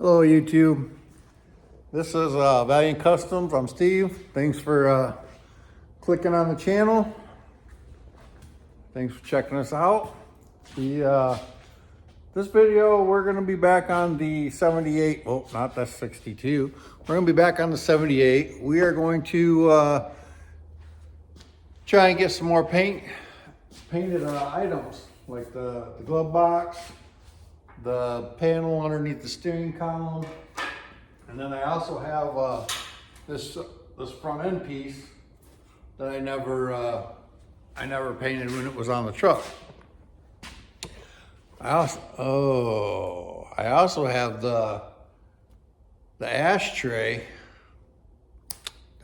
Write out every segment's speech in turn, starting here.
Hello YouTube. This is Valiant Customs. I'm Steve. Thanks for clicking on the channel. Thanks for checking us out. This video we're going to be back on the 78. Oh, not the 62. We're going to be back on the 78. We are going to try and get some more painted items like the glove box, the panel underneath the steering column, and then I also have this front end piece that I never painted when it was on the truck. I also have the ashtray.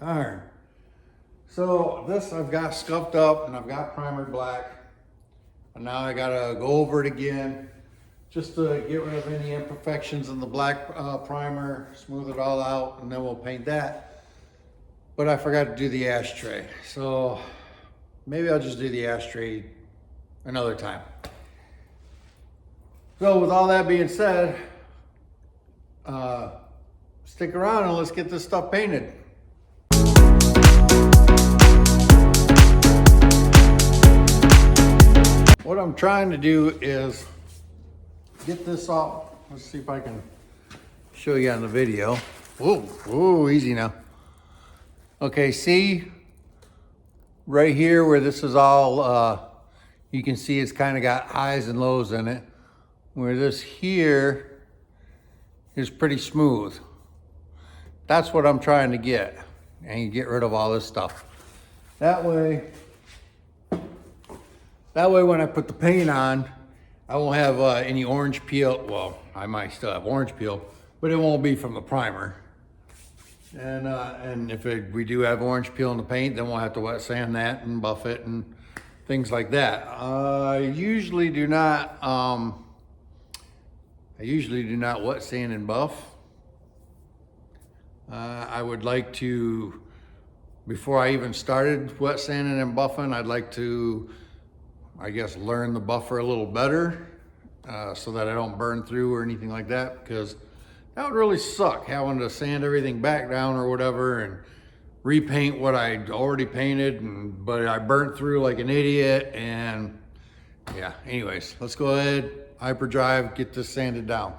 Darn. So this I've got scuffed up and I've got primered black, and now I gotta go over it again just to get rid of any imperfections in the black primer, smooth it all out, and then we'll paint that. But I forgot to do the ashtray, so maybe I'll just do the ashtray another time. So with all that being said, stick around and let's get this stuff painted. What I'm trying to do is get this off. Let's see if I can show you on the video. Whoa, easy now. Okay, see right here where this is all, you can see it's kind of got highs and lows in it. Where this here is pretty smooth. That's what I'm trying to get. And you get rid of all this stuff. That way when I put the paint on, I won't have any orange peel. Well, I might still have orange peel, but it won't be from the primer. And if we do have orange peel in the paint, then we'll have to wet sand that and buff it and things like that. I usually do not wet sand and buff. I would like to, before I even started wet sanding and buffing, I'd like to, I guess, learn the buffer a little better so that I don't burn through or anything like that, because that would really suck having to sand everything back down or whatever and repaint what I already painted, but I burnt through like an idiot. And yeah, anyways, let's go ahead, hyperdrive, get this sanded down.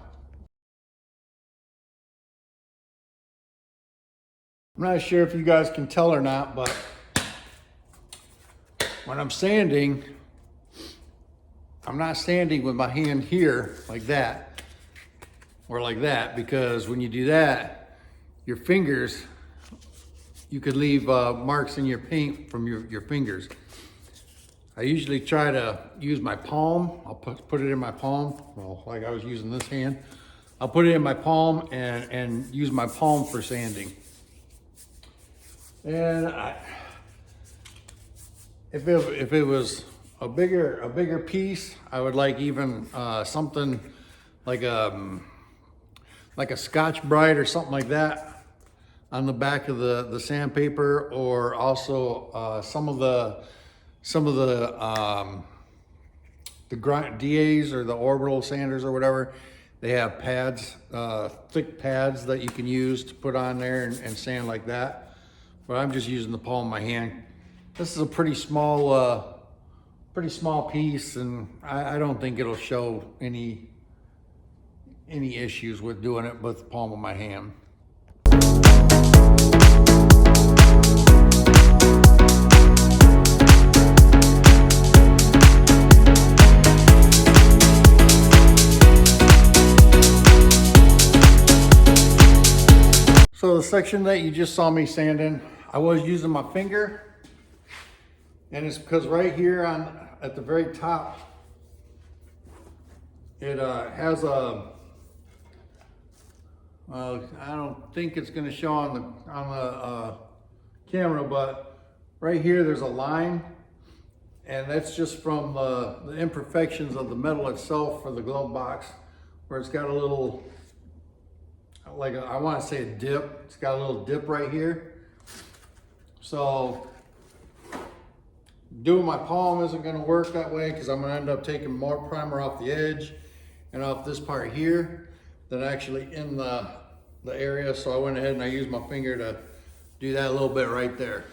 I'm not sure if you guys can tell or not, but when I'm sanding, I'm not sanding with my hand here like that or like that, because when you do that, your fingers, you could leave marks in your paint from your fingers. I usually try to use my palm. I'll put it in my palm. Well, like I was using this hand. I'll put it in my palm and use my palm for sanding. And if it was a bigger piece, I would like even something like a Scotch Brite or something like that on the back of the sandpaper, or also some of the grind DAs or the orbital sanders or whatever. They have pads, thick pads that you can use to put on there and sand like that. But I'm just using the palm of my hand. This is a pretty small piece, and I don't think it'll show any issues with doing it with the palm of my hand. So the section that you just saw me sanding, I was using my finger, and it's because right here at the very top, it has a, I don't think it's going to show on the camera, but right here there's a line, and that's just from the imperfections of the metal itself for the glove box, where it's got a little, like I want to say a dip. It's got a little dip right here. So doing my palm isn't going to work that way, because I'm going to end up taking more primer off the edge and off this part here. than actually in the area. So I went ahead and I used my finger to do that a little bit right there.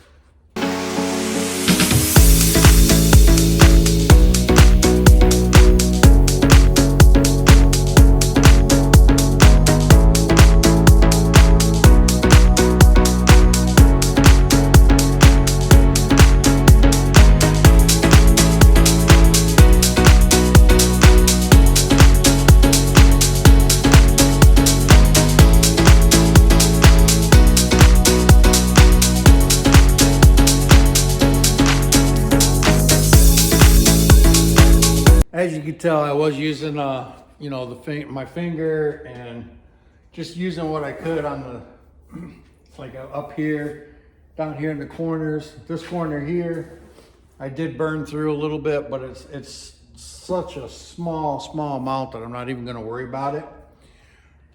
As you can tell, I was using, you know, my finger and just using what I could on the, like up here, down here in the corners. This corner here, I did burn through a little bit, but it's such a small amount that I'm not even going to worry about it.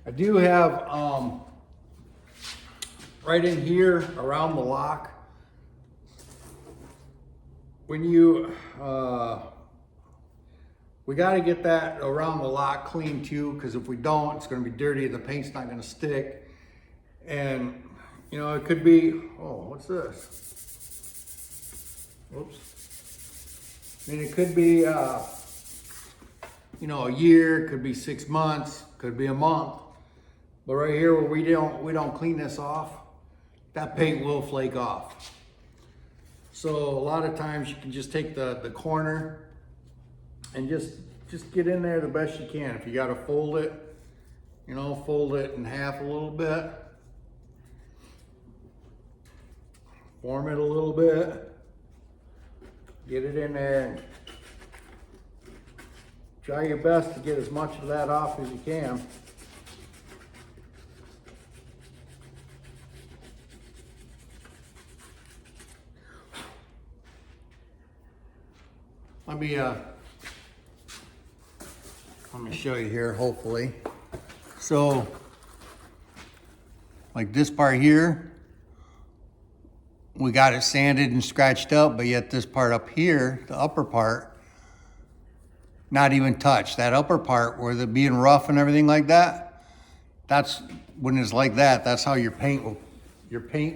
I do have right in here around the lock, when you we got to get that around the lock clean too, because if we don't, it's going to be dirty and the paint's not going to stick. And you know, it could be, oh, what's this? Whoops. I mean, it could be, you know, a year, could be 6 months, could be a month. But right here where we don't clean this off, that paint will flake off. So a lot of times you can just take the corner and just get in there the best you can. If you got to fold it, you know, fold it in half a little bit. Form it a little bit. Get it in there and try your best to get as much of that off as you can. Let me show you here, hopefully. So, like this part here, we got it sanded and scratched up, but yet this part up here, the upper part, not even touched. That upper part where the being rough and everything like that, that's when it's like that, that's how your paint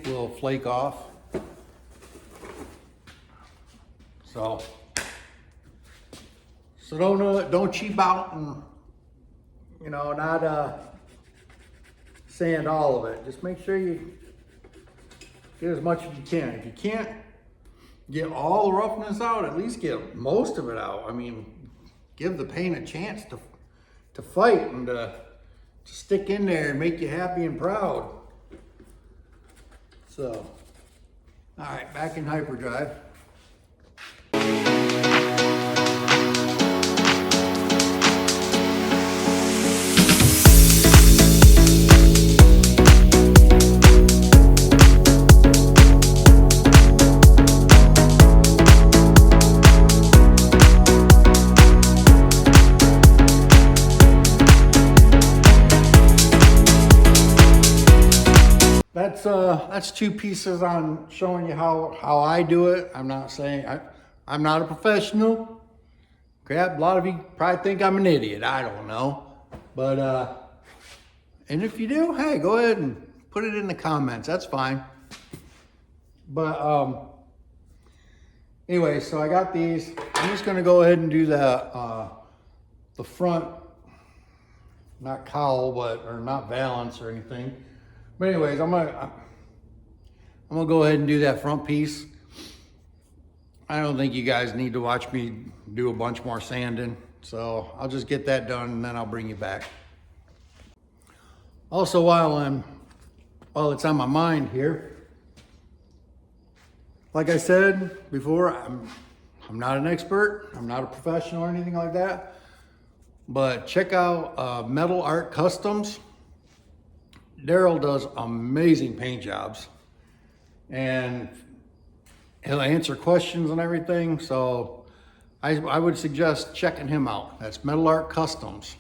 will flake off. So don't cheap out and, you know, not sand all of it. Just make sure you get as much as you can. If you can't get all the roughness out, at least get most of it out. I mean, give the paint a chance to fight and to stick in there and make you happy and proud. So, all right, back in hyperdrive. That's 2 pieces on showing you how I do it. I'm not saying, I'm not a professional. Crap, a lot of you probably think I'm an idiot. I don't know. But, and if you do, hey, go ahead and put it in the comments. That's fine. But, anyway, so I got these. I'm just going to go ahead and do the front, not cowl, or not valance or anything. But anyways, I'm gonna go ahead and do that front piece. I don't think you guys need to watch me do a bunch more sanding, so I'll just get that done and then I'll bring you back. Also, while it's on my mind here, like I said before, I'm not an expert, I'm not a professional or anything like that, but check out Metal Art Customs. Daryl does amazing paint jobs and he'll answer questions and everything. So I would suggest checking him out. That's Metal Art Customs.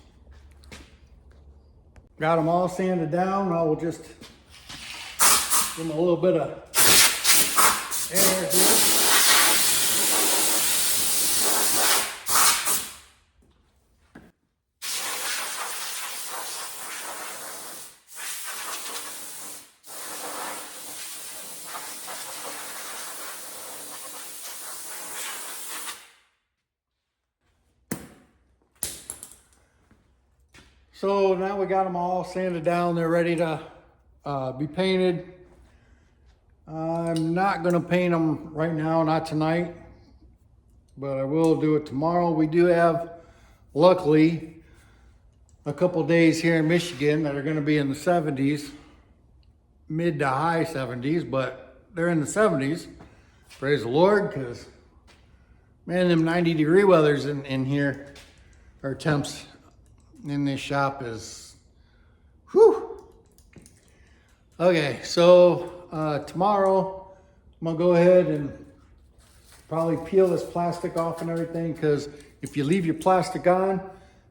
Got them all sanded down. I will just give them a little bit of air here. So now we got them all sanded down. They're ready to be painted. I'm not gonna paint them right now, not tonight, but I will do it tomorrow. We do have, luckily, a couple days here in Michigan that are gonna be in the 70s, mid to high 70s, but they're in the 70s. Praise the Lord, because man, them 90-degree weathers in here, or temps in this shop is, whew. Okay, so tomorrow I'm gonna go ahead and probably peel this plastic off and everything, because if you leave your plastic on,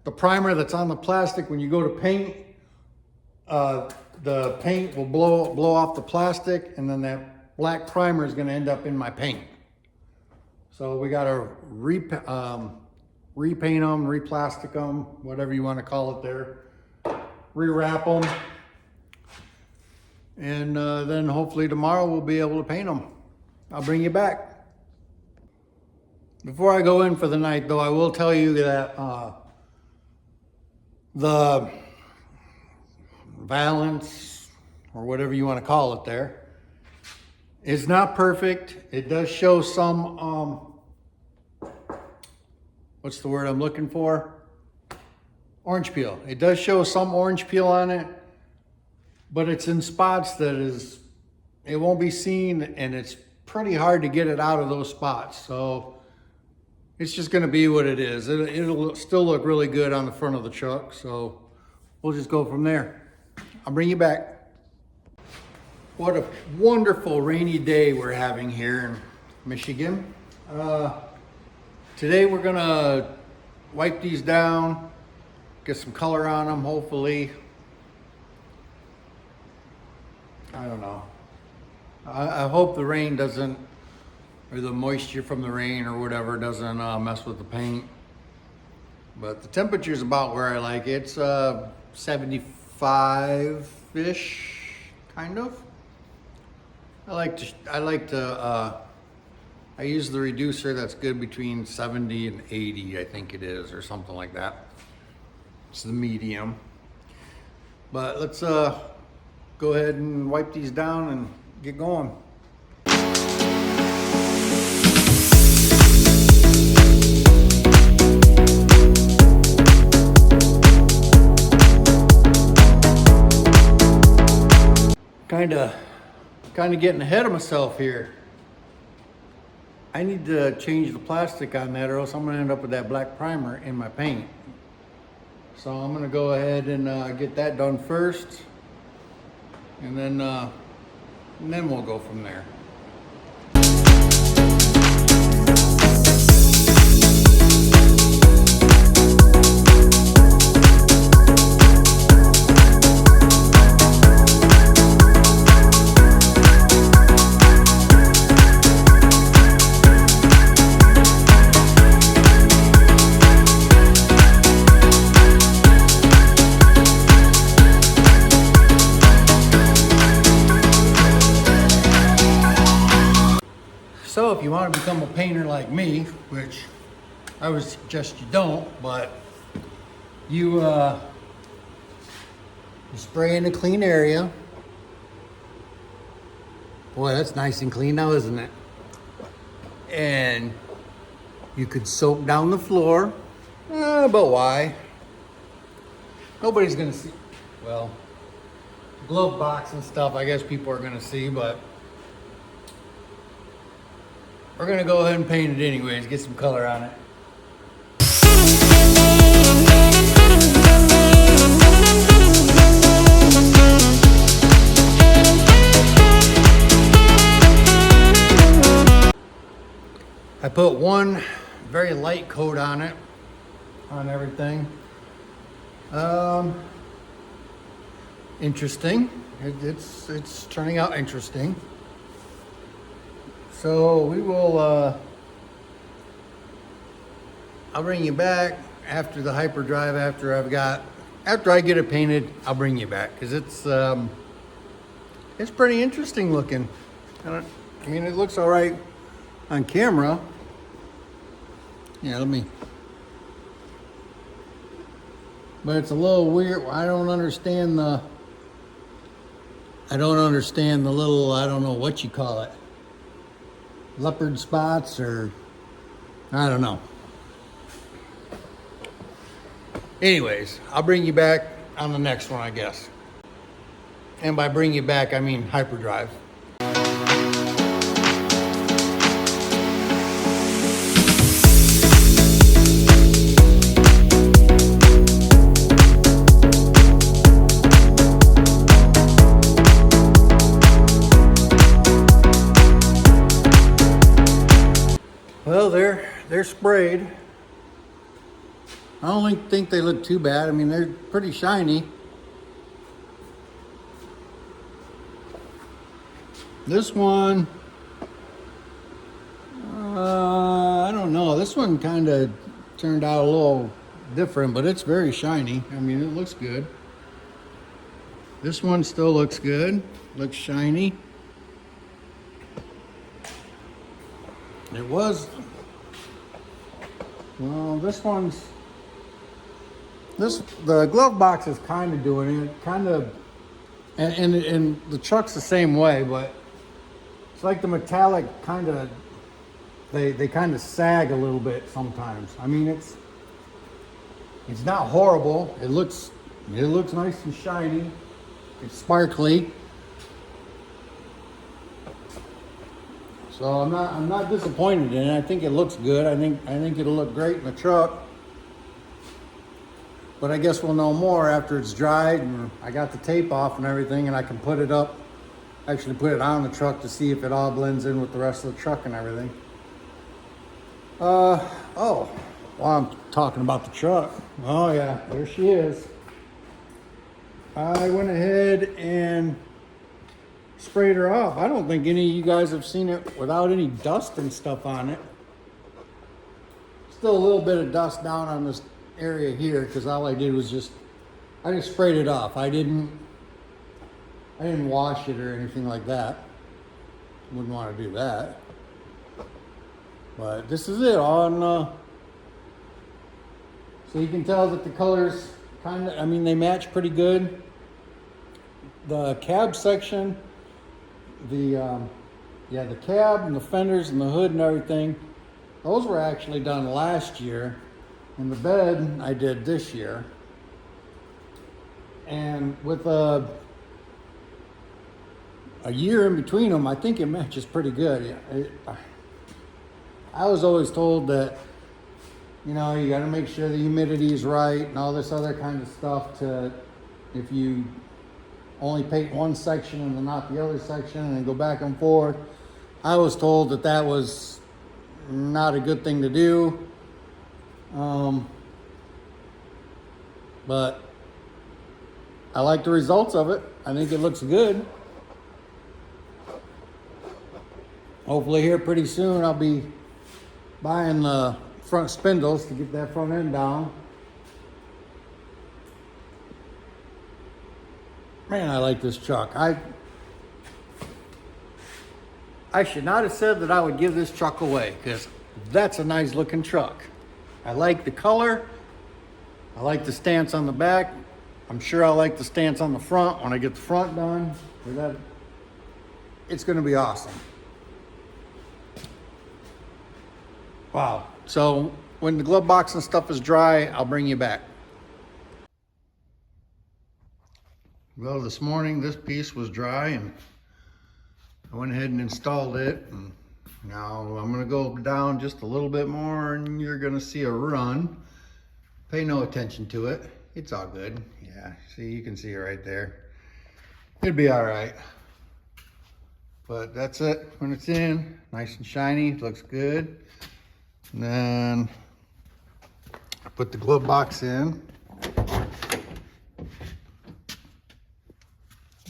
the primer that's on the plastic, when you go to paint, the paint will blow off the plastic, and then that black primer is gonna end up in my paint. So we gotta repaint them, replastic them, whatever you wanna call it there, rewrap them, and then hopefully tomorrow we'll be able to paint them. I'll bring you back. Before I go in for the night though, I will tell you that the valance, or whatever you wanna call it there, is not perfect. It does show some, what's the word I'm looking for? Orange peel. It does show some orange peel on it, but it's in spots that it won't be seen, and it's pretty hard to get it out of those spots. So it's just gonna be what it is. It'll still look really good on the front of the truck. So we'll just go from there. I'll bring you back. What a wonderful rainy day we're having here in Michigan. Today we're gonna wipe these down, get some color on them, hopefully. I don't know. I hope the rain doesn't, or the moisture from the rain or whatever doesn't mess with the paint. But the temperature's about where I like it. It's 75-ish, kind of. I use the reducer that's good between 70 and 80, I think it is, or something like that. It's the medium. But let's go ahead and wipe these down and get going. Kind of getting ahead of myself here. I need to change the plastic on that, or else I'm gonna end up with that black primer in my paint. So I'm gonna go ahead and get that done first, and then we'll go from there. So if you want to become a painter like me, which I would suggest you don't, but you spray in a clean area. Boy, that's nice and clean now, isn't it? And you could soak down the floor. But why? Nobody's gonna see. Well, glove box and stuff, I guess people are gonna see, but we're gonna go ahead and paint it anyways, get some color on it. I put one very light coat on it, on everything. Interesting. It's turning out interesting. So we will, I'll bring you back after the hyperdrive, after I get it painted, I'll bring you back, because it's pretty interesting looking. I mean, it looks all right on camera. Yeah, but it's a little weird. I don't understand the little, I don't know what you call it, leopard spots, or I don't know. Anyways, I'll bring you back on the next one, I guess. And by bring you back, I mean hyperdrive. Well, they're sprayed. I don't think they look too bad. I mean, they're pretty shiny. This one, I don't know. This one kind of turned out a little different, but it's very shiny. I mean, it looks good. This one still looks good. Looks shiny. It was, well, the glove box is kind of doing it, kind of, and the truck's the same way, but it's like the metallic kind of, they kind of sag a little bit sometimes. I mean, it's not horrible. It looks nice and shiny. It's sparkly. So I'm not disappointed in it. I think it looks good. I think it'll look great in the truck. But I guess we'll know more after it's dried and I got the tape off and everything, and I can put it up, actually put it on the truck to see if it all blends in with the rest of the truck and everything. Oh, while I'm talking about the truck. Oh yeah, there she is. I went ahead and sprayed her off. I don't think any of you guys have seen it without any dust and stuff on it. Still a little bit of dust down on this area here because all I did was I just sprayed it off. I didn't wash it or anything like that. Wouldn't want to do that. But this is it on, so you can tell that the colors kind of, I mean, they match pretty good. The cab section, the cab and the fenders and the hood and everything, those were actually done last year. And the bed I did this year. And with a year in between them, I think it matches pretty good. I was always told that, you know, you got to make sure the humidity is right and all this other kind of stuff if you only paint one section and then not the other section and then go back and forth. I was told that was not a good thing to do. But I like the results of it. I think it looks good. Hopefully here pretty soon I'll be buying the front spindles to get that front end down. Man, I like this truck. I should not have said that I would give this truck away, because that's a nice looking truck. I like the color. I like the stance on the back. I'm sure I'll like the stance on the front when I get the front done. It's going to be awesome. Wow. So when the glove box and stuff is dry, I'll bring you back. Well, this morning this piece was dry and I went ahead and installed it. And now I'm going to go down just a little bit more and you're going to see a run. Pay no attention to it. It's all good. Yeah, see, you can see it right there. It'll be all right. But that's it when it's in. Nice and shiny, looks good. And then I put the glove box in.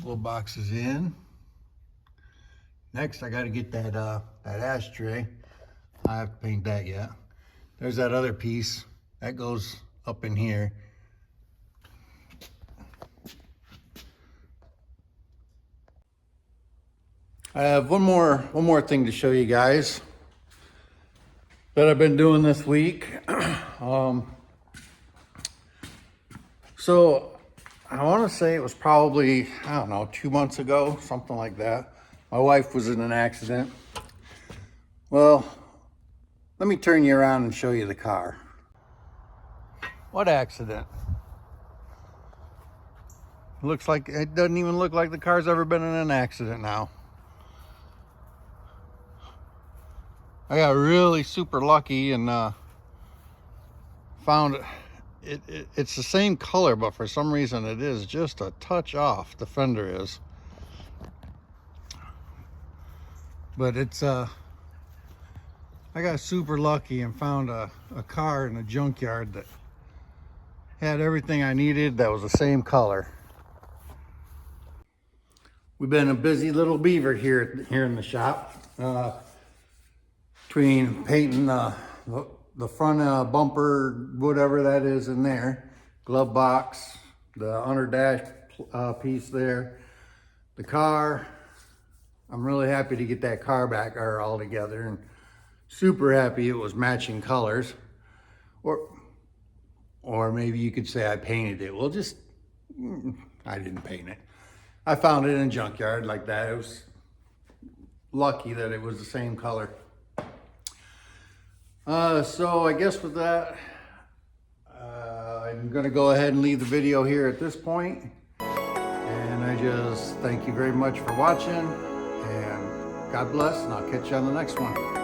Glove box is in. Next, I got to get that ashtray. I have to paint that yet. There's that other piece that goes up in here. I have one more thing to show you guys that I've been doing this week. So I want to say it was probably, I don't know, 2 months ago, something like that. My wife was in an accident. Well, let me turn you around and show you the car. What accident? Looks like, it doesn't even look like the car's ever been in an accident now. I got really super lucky and found it's the same color, but for some reason it is just a touch off. The fender is, but it's I got super lucky and found a car in a junkyard that had everything I needed that was the same color. We've been a busy little beaver here in the shop. Between painting the front bumper, whatever that is in there, glove box, the under dash piece there, the car. I'm really happy to get that car back all together, and super happy it was matching colors. Or maybe you could say I painted it. Well, just, I didn't paint it. I found it in a junkyard like that. It was lucky that it was the same color. So I guess with that, I'm gonna go ahead and leave the video here at this point. And I just thank you very much for watching, and God bless, and I'll catch you on the next one.